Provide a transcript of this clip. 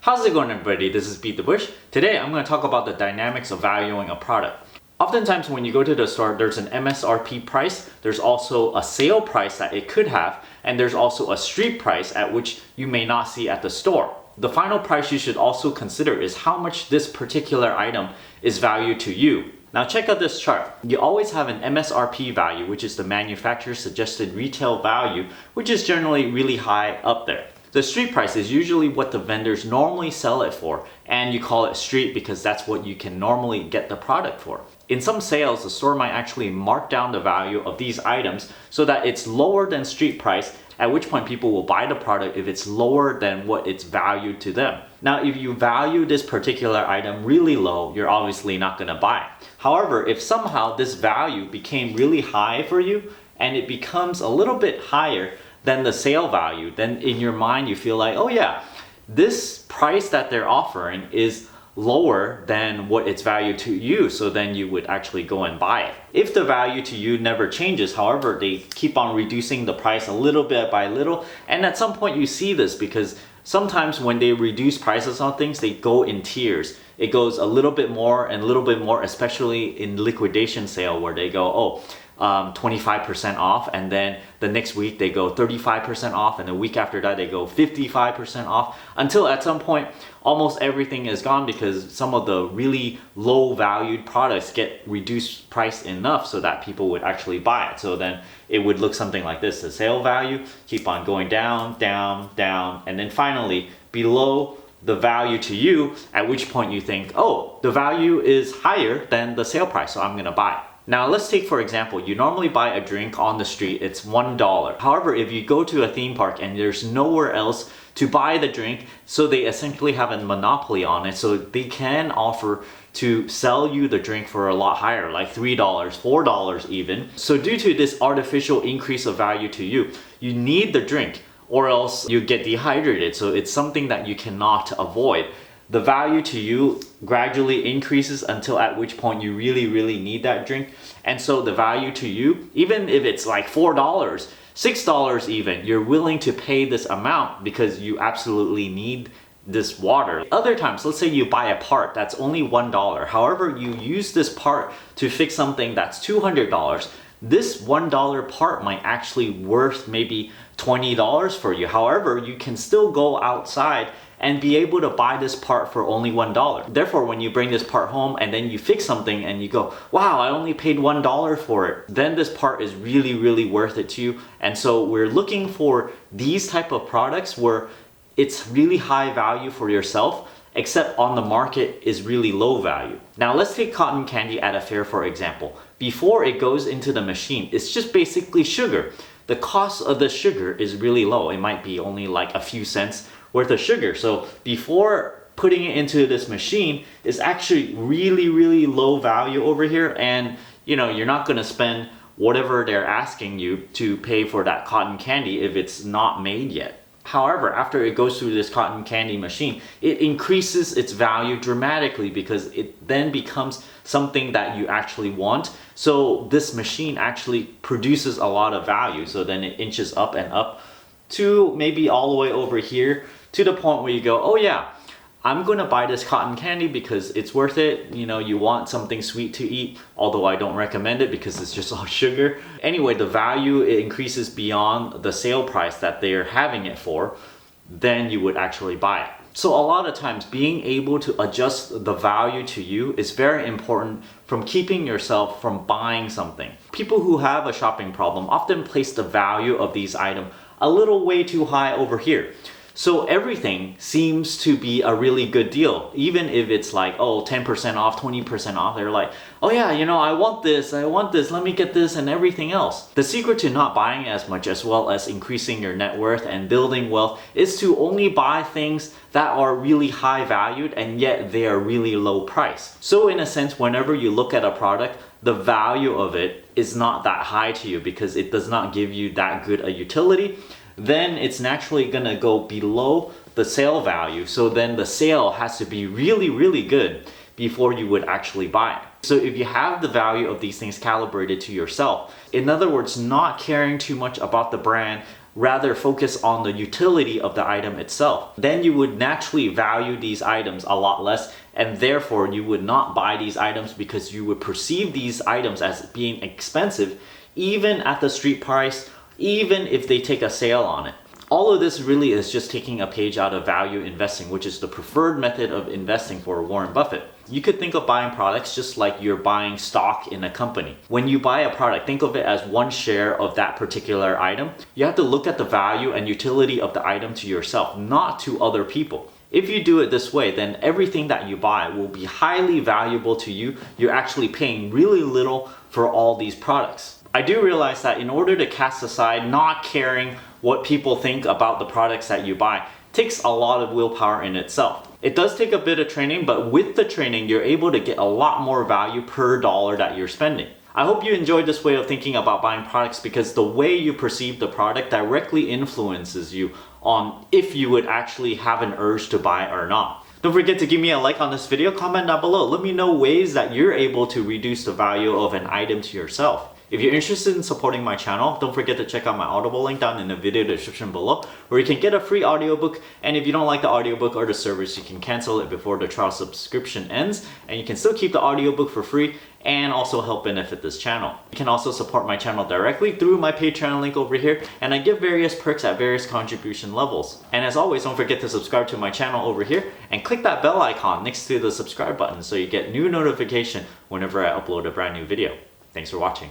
How's it going, everybody? This is BeatTheBush. Today I'm going to talk about the dynamics of valuing a product. Oftentimes when you go to the store, there's an MSRP price, there's also a sale price that it could have, and there's also a street price at which you may not see at the store. The final price you should also consider is how much this particular item is valued to you. Now check out this chart. You always have an MSRP value, which is the manufacturer's suggested retail value, which is generally really high up there. The street price is usually what the vendors normally sell it for, and you call it street because that's what you can normally get the product for. In some sales, the store might actually mark down the value of these items so that it's lower than street price, at which point people will buy the product if it's lower than what it's valued to them. Now, if you value this particular item really low, you're obviously not gonna buy it. However, if somehow this value became really high for you and it becomes a little bit higher than the sale value, then in your mind you feel like, oh yeah, this price that they're offering is lower than what it's valued to you, so then you would actually go and buy it. If the value to you never changes, however, they keep on reducing the price a little bit by little, and at some point you see this because sometimes when they reduce prices on things, they go in tiers. It goes a little bit more and a little bit more, especially in liquidation sale where they go, 25% off, and then the next week they go 35% off, and the week after that they go 55% off, until at some point almost everything is gone because some of the really low valued products get reduced price enough so that people would actually buy it. So then it would look something like this. The sale value keep on going down, down, down, and then finally below the value to you, at which point you think, oh, the value is higher than the sale price, so I'm gonna buy it. Now let's take, for example, you normally buy a drink on the street, it's $1. However, if you go to a theme park and there's nowhere else to buy the drink, so they essentially have a monopoly on it, so they can offer to sell you the drink for a lot higher, like $3, $4 even. So due to this artificial increase of value to you, you need the drink or else you get dehydrated, so it's something that you cannot avoid. The value to you gradually increases until at which point you really need that drink. And so the value to you, even if it's like $4, $6 even, you're willing to pay this amount because you absolutely need this water. Other times, let's say you buy a part that's only $1. However, you use this part to fix something that's $200. This $1 part might actually worth maybe $20 for you. However, you can still go outside and be able to buy this part for only $1. Therefore, when you bring this part home and then you fix something and you go, wow, I only paid $1 for it, then this part is really worth it to you. And so we're looking for these type of products where it's really high value for yourself, except on the market is really low value. Now let's take cotton candy at a fair for example. Before it goes into the machine, it's just basically sugar. The cost of the sugar is really low. It might be only like a few cents worth of sugar. So before putting it into this machine, it's actually really low value over here, and you know, you're not gonna spend whatever they're asking you to pay for that cotton candy if it's not made yet. However, after it goes through this cotton candy machine, it increases its value dramatically because it then becomes something that you actually want. So this machine actually produces a lot of value. So then it inches up and up to maybe all the way over here to the point where you go, oh yeah, I'm gonna buy this cotton candy because it's worth it. You know, you want something sweet to eat, although I don't recommend it because it's just all sugar. Anyway, the value, it increases beyond the sale price that they're having it for, then you would actually buy it. So a lot of times being able to adjust the value to you is very important from keeping yourself from buying something. People who have a shopping problem often place the value of these items a little way too high over here. So everything seems to be a really good deal. Even if it's like, oh, 10% off, 20% off, they're like, oh yeah, you know, I want this, let me get this and everything else. The secret to not buying as much, as well as increasing your net worth and building wealth, is to only buy things that are really high valued and yet they are really low price. So in a sense, whenever you look at a product, the value of it is not that high to you because it does not give you that good a utility. Then it's naturally gonna go below the sale value. So then the sale has to be really good before you would actually buy it. So if you have the value of these things calibrated to yourself, in other words, not caring too much about the brand, rather focus on the utility of the item itself. Then you would naturally value these items a lot less, and therefore you would not buy these items because you would perceive these items as being expensive even at the street price, even if they take a sale on it. All of this really is just taking a page out of value investing, which is the preferred method of investing for Warren Buffett. You could think of buying products just like you're buying stock in a company. When you buy a product, think of it as one share of that particular item. You have to look at the value and utility of the item to yourself, not to other people. If you do it this way, then everything that you buy will be highly valuable to you. You're actually paying really little for all these products. I do realize that in order to cast aside not caring what people think about the products that you buy takes a lot of willpower in itself. It does take a bit of training, but with the training, you're able to get a lot more value per dollar that you're spending. I hope you enjoyed this way of thinking about buying products, because the way you perceive the product directly influences you on if you would actually have an urge to buy or not. Don't forget to give me a like on this video, comment down below. Let me know ways that you're able to reduce the value of an item to yourself. If you're interested in supporting my channel, don't forget to check out my Audible link down in the video description below, where you can get a free audiobook. And if you don't like the audiobook or the service, you can cancel it before the trial subscription ends, and you can still keep the audiobook for free and also help benefit this channel. You can also support my channel directly through my Patreon link over here, and I give various perks at various contribution levels. And as always, don't forget to subscribe to my channel over here and click that bell icon next to the subscribe button so you get new notification whenever I upload a brand new video. Thanks for watching.